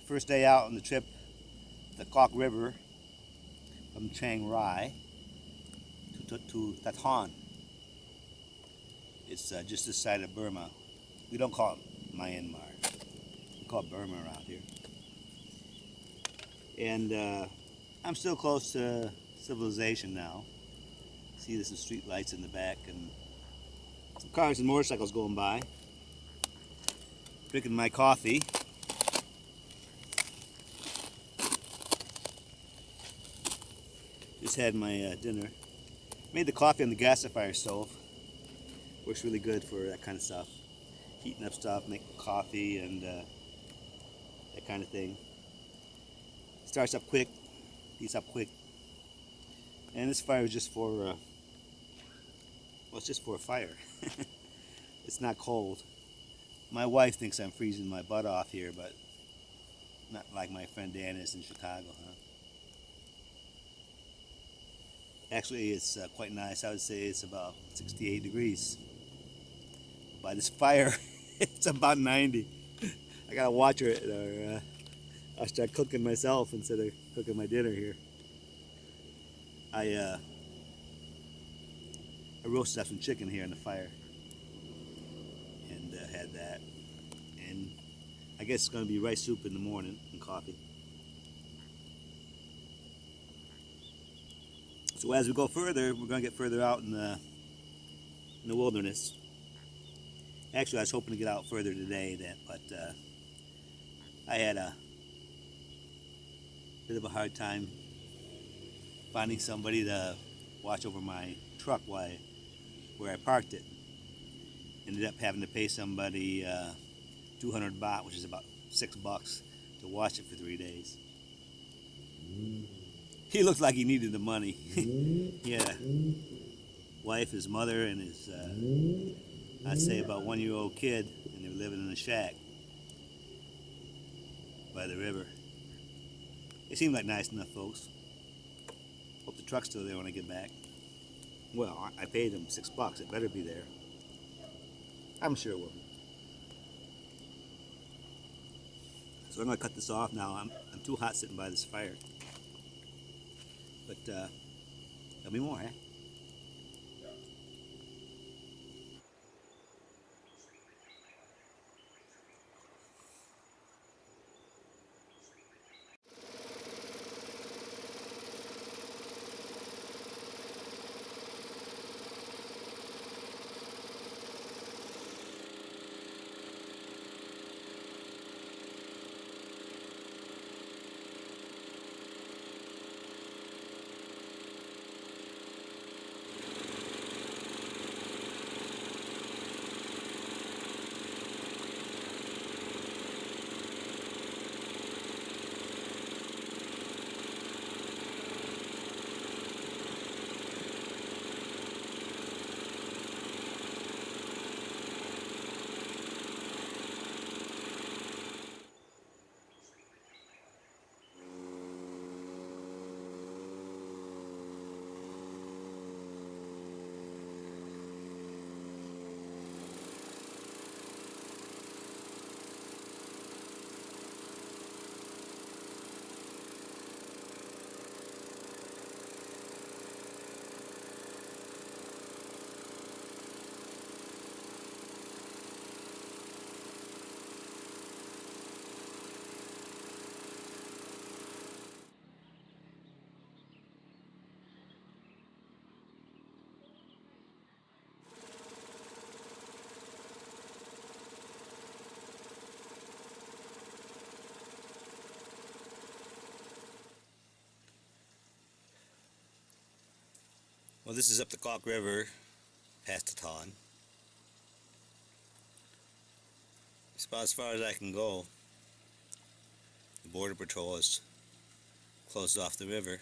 First day out on the trip, the Kok River from Chiangrai to Thaton. It's just this side of Burma. We don't call it Myanmar. We call it Burma around here. And I'm still close to civilization now. See, there's some street lights in the back and some cars and motorcycles going by. Drinking my coffee. Just had my dinner. Made the coffee on the gasifier stove. Works really good for that kind of stuff. Heating up stuff, making coffee and that kind of thing. Starts up quick, heats up quick. And this fire is just for, well, it's just for a fire. It's not cold. My wife thinks I'm freezing my butt off here, but not like my friend Dan is in Chicago, huh? Actually, it's quite nice. I would say it's about 68 degrees. By this fire, it's about 90. I gotta watch her, or I'll start cooking myself instead of cooking my dinner here. I roasted up some chicken here in the fire and had that. And I guess it's gonna be rice soup in the morning and coffee. So as we go further, we're going to get further out in the wilderness. Actually, I was hoping to get out further today, but I had a bit of a hard time finding somebody to watch over my truck where I parked it. Ended up having to pay somebody 200 baht, which is about $6, to watch it for 3 days. He looked like he needed the money. Yeah. Wife, his mother, and his, I'd say about 1-year-old kid, and they were living in a shack by the river. They seemed like nice enough folks. Hope the truck's still there when I get back. Well, I paid them $6. It better be there. I'm sure it will be. So I'm going to cut this off now. I'm too hot sitting by this fire. But there'll be more, eh? Well, this is up the Kok River, past Thaton. It's about as far as I can go. The border patrol is closed off the river.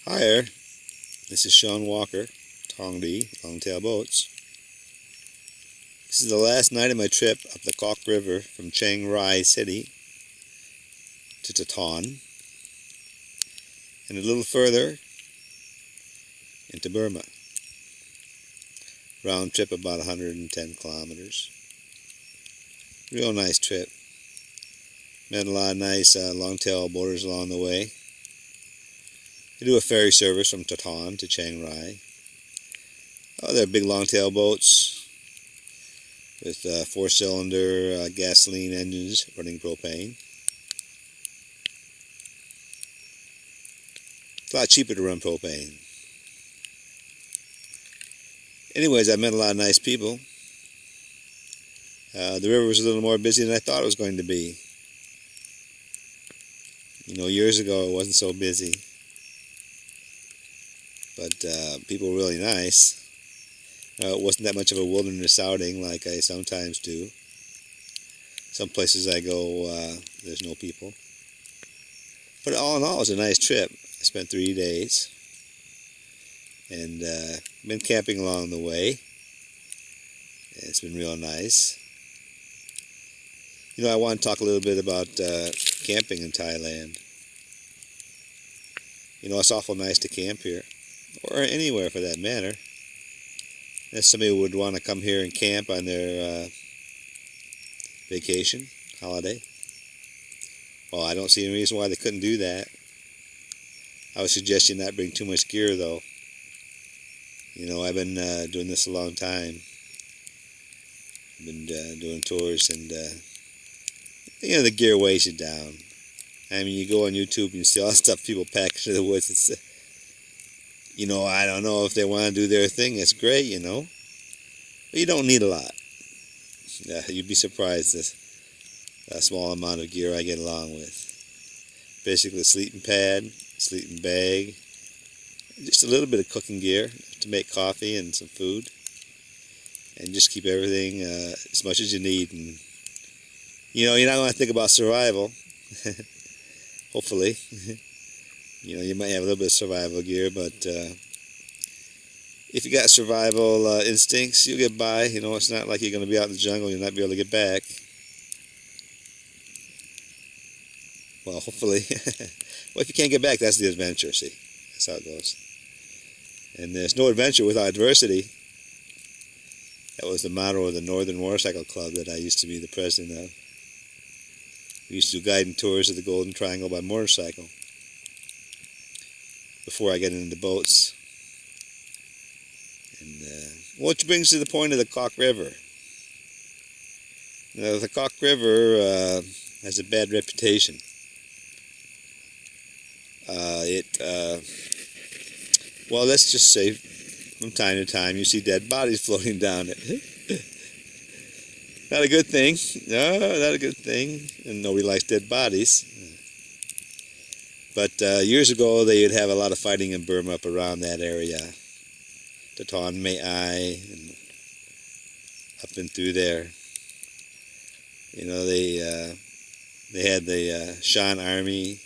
Hi, this is Sean Walker, Tongdi, Longtail Boats. This is the last night of my trip up the Kok River from Chiangrai City to Thaton, and a little further into Burma. Round trip about 110 kilometers. Real nice trip. Met a lot of nice longtail boaters along the way. They do a ferry service from Thaton to Chiangrai. Oh, they're big longtail boats with 4-cylinder gasoline engines running propane. It's a lot cheaper to run propane. Anyways, I met a lot of nice people. The river was a little more busy than I thought it was going to be. You know, years ago it wasn't so busy. But people were really nice. It wasn't that much of a wilderness outing like I sometimes do. Some places I go, there's no people. But all in all, it was a nice trip. I spent 3 days. And been camping along the way. It's been real nice. You know, I want to talk a little bit about camping in Thailand. You know, it's awful nice to camp here. Or anywhere for that matter. If somebody would want to come here and camp on their vacation, holiday, well, I don't see any reason why they couldn't do that. I would suggest you not bring too much gear, though. You know, I've been doing this a long time. I've been doing tours, and you know, the gear weighs you down. I mean, you go on YouTube and you see all the stuff people pack into the woods. It's, you know, I don't know if they want to do their thing. It's great, you know. But you don't need a lot. You'd be surprised at a small amount of gear I get along with. Basically, a sleeping pad, sleeping bag, just a little bit of cooking gear to make coffee and some food. And just keep everything as much as you need. And, you know, you're not going to think about survival. Hopefully. You know, you might have a little bit of survival gear, but if you got survival instincts, you'll get by. You know, it's not like you're going to be out in the jungle and you'll not be able to get back. Well, hopefully. Well, if you can't get back, that's the adventure, see. That's how it goes. And there's no adventure without adversity. That was the motto of the Northern Motorcycle Club that I used to be the president of. We used to do guiding tours of the Golden Triangle by motorcycle before I get into boats. And which brings to the point of the Kok River. Now, the Kok River has a bad reputation. Well, let's just say from time to time you see dead bodies floating down it. Not a good thing. No, not a good thing. And nobody likes dead bodies. But years ago, they would have a lot of fighting in Burma up around that area. Thaton, Mai Ai, and up and through there. You know, they had the Shan army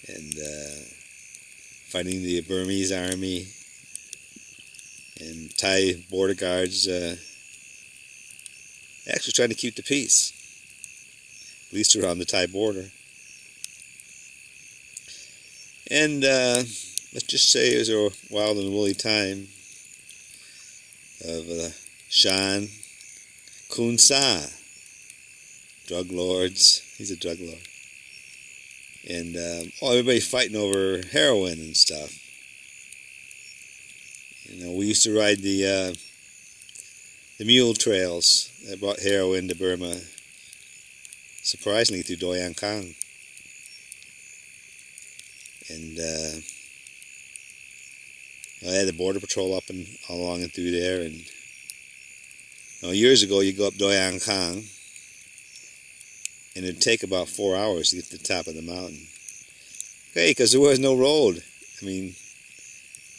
and fighting the Burmese army and Thai border guards actually trying to keep the peace, at least around the Thai border. And let's just say it was a wild and woolly time of Shan Kun Sa, drug lords. He's a drug lord. And everybody fighting over heroin and stuff. You know, we used to ride the mule trails that brought heroin to Burma, surprisingly through Doi An Khang. And I had the border patrol up and all along and through there. And years ago, you go up Doi An Khang, and it'd take about 4 hours to get to the top of the mountain. Okay, because there was no road. I mean,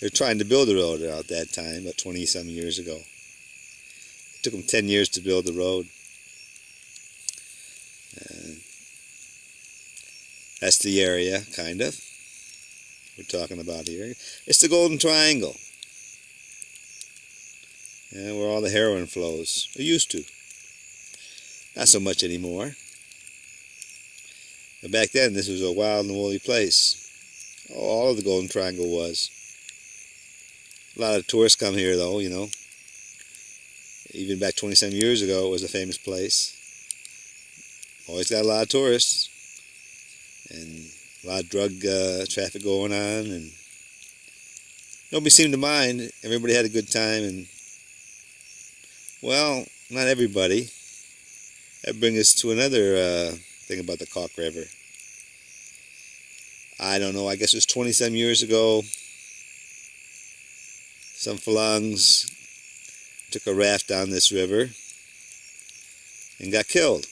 they're trying to build a road out that time, about 20-some years ago. It took them 10 years to build the road. That's the area, kind of. we're talking about here. It's the Golden Triangle. Yeah, where all the heroin flows. It used to. Not so much anymore. But back then, this was a wild and woolly place. All of the Golden Triangle was. A lot of tourists come here, though, you know. Even back 20-some years ago, it was a famous place. Always got a lot of tourists. And a lot of drug traffic going on. And nobody seemed to mind. Everybody had a good time. And, well, not everybody. That brings us to another thing about the Kok River. I don't know, I guess it was 20-some years ago. Some Falungs took a raft down this river and got killed.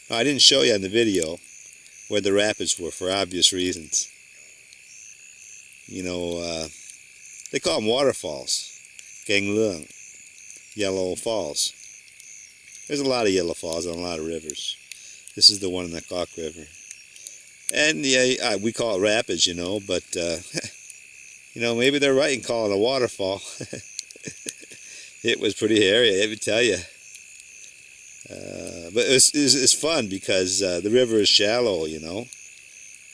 I didn't show you on the video where the rapids were for obvious reasons. You know, they call them waterfalls. Ganglung, yellow falls. There's a lot of yellow falls on a lot of rivers. This is the one in the Kok River. And yeah, we call it rapids, you know, but you know, maybe they're right in calling it a waterfall. It was pretty hairy, I would tell you. But it's fun because the river is shallow, you know.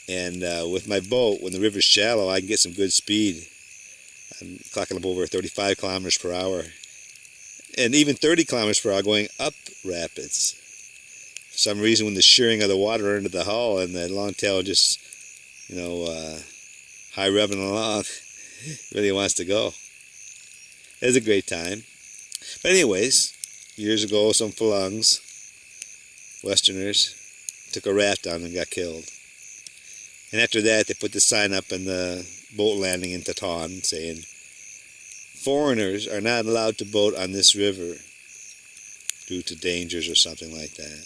And with my boat, when the river's shallow, I can get some good speed. I'm clocking up over 35 kilometers per hour. And even 30 kilometers per hour going up rapids. For some reason, when the shearing of the water into the hull and the longtail just, you know, high revving along, really wants to go. It was a great time. But anyways, years ago, some Falungs, Westerners, took a raft down and got killed. And after that, they put the sign up in the boat landing in Thaton saying, foreigners are not allowed to boat on this river due to dangers or something like that.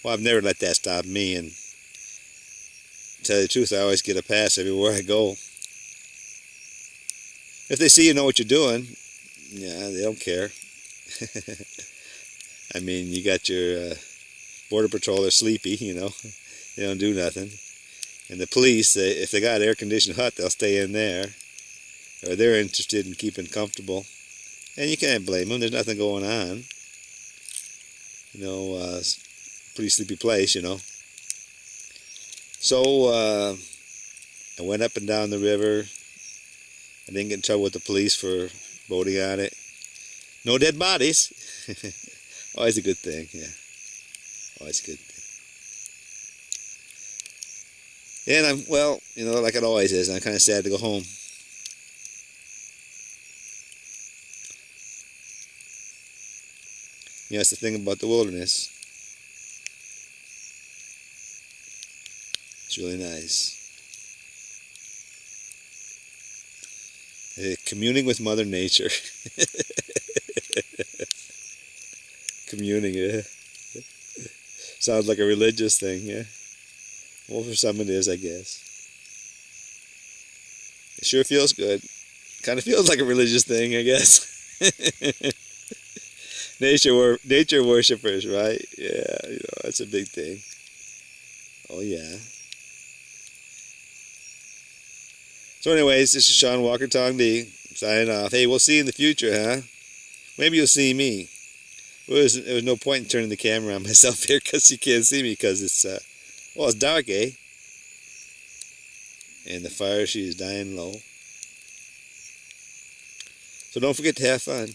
Well, I've never let that stop me, and to tell you the truth, I always get a pass everywhere I go. If they see you know what you're doing, yeah, they don't care. I mean, you got your border patrol, they're sleepy, you know. They don't do nothing. And the police, if they got an air-conditioned hut, they'll stay in there. Or they're interested in keeping comfortable. And you can't blame them. There's nothing going on. You know, pretty sleepy place, you know. So I went up and down the river. I didn't get in trouble with the police for boating on it. No dead bodies. Always a good thing, yeah. Always a good thing. And I'm, well, you know, like it always is, I'm kind of sad to go home. You know, that's the thing about the wilderness. It's really nice. Communing with Mother Nature. Communing, yeah. Sounds like a religious thing, yeah. Well, for some it is, I guess. It sure feels good. Kind of feels like a religious thing, I guess. Nature worshippers, right? Yeah, you know, that's a big thing. Oh, yeah. So anyways, this is Sean Walker Tong D, signing off. Hey, we'll see you in the future, huh? Maybe you'll see me. There was no point in turning the camera on myself here because you can't see me because it's, well, it's dark, eh? And the fire, she is dying low. So don't forget to have fun.